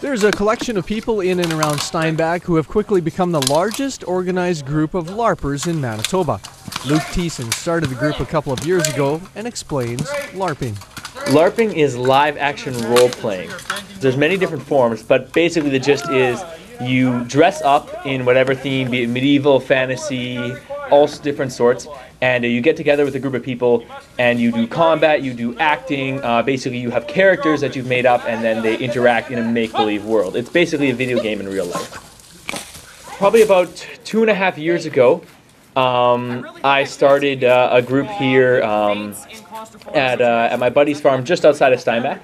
There's a collection of people in and around Steinbach who have quickly become the largest organized group of LARPers in Manitoba. Luke Thiessen started the group a couple of years ago and explains LARPing. LARPing is live action role playing. There's many different forms, but basically the gist is you dress up in whatever theme, be it medieval, fantasy, all different sorts, and you get together with a group of people and you do combat, you do acting, basically you have characters that you've made up and then they interact in a make-believe world. It's basically a video game in real life. Probably about 2.5 years ago, I started a group here at my buddy's farm just outside of Steinbach.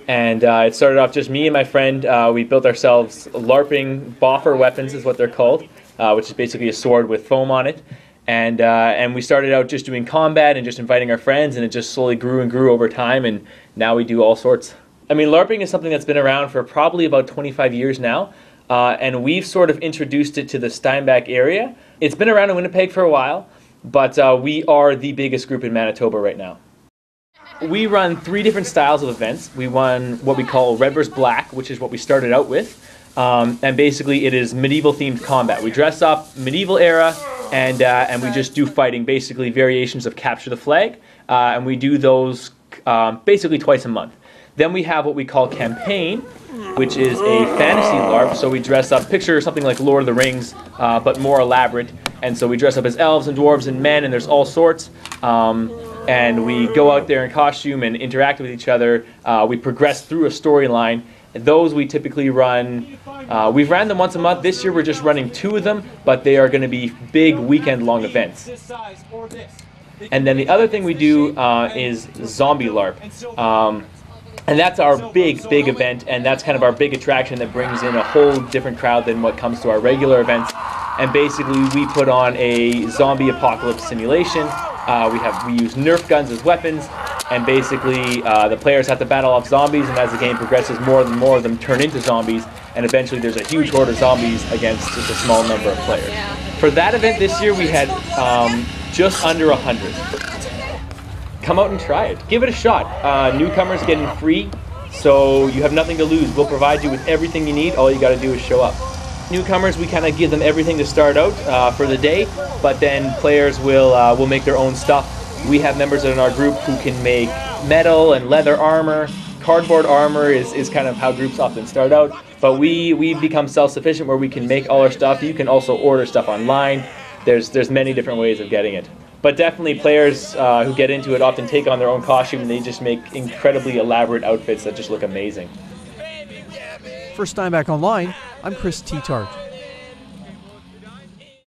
And it started off just me and my friend. We built ourselves LARPing boffer weapons is what they're called, which is basically a sword with foam on it. And we started out just doing combat and just inviting our friends, and it just slowly grew and grew over time, and now we do all sorts. I mean, LARPing is something that's been around for probably about 25 years now, and we've sort of introduced it to the Steinbach area. It's been around in Winnipeg for a while, but we are the biggest group in Manitoba right now. We run 3 different styles of events. We run what we call Red vs. Black, which is what we started out with. And basically it is medieval themed combat. We dress up medieval era and we just do fighting, basically variations of capture the flag. And we do those basically twice a month. Then we have what we call campaign, which is a fantasy LARP. So we dress up, picture something like Lord of the Rings, but more elaborate. And so we dress up as elves and dwarves and men, and there's all sorts. And we go out there in costume and interact with each other. We progress through a storyline. Those we typically run, we've ran them once a month. This year we're just running 2 of them, but they are going to be big weekend-long events. And then the other thing we do is zombie LARP. And that's our big event, and that's kind of our big attraction that brings in a whole different crowd than what comes to our regular events. And basically we put on a zombie apocalypse simulation. We use Nerf guns as weapons, and basically the players have to battle off zombies, and as the game progresses, more and more of them turn into zombies, and eventually there's a huge horde of zombies against just a small number of players. For that event this year we had just under 100. Come out and try it. Give it a shot. Newcomers get in free, so you have nothing to lose. We'll provide you with everything you need. All you got to do is show up. Newcomers, we kind of give them everything to start out for the day, but then players will make their own stuff. We have members in our group who can make metal and leather armor. Cardboard armor is kind of how groups often start out, but we've become self-sufficient where we can make all our stuff. You can also order stuff online. There's many different ways of getting it. But definitely players who get into it often take on their own costume, and they just make incredibly elaborate outfits that just look amazing. For Steinbach Online, I'm Chris T. Tart.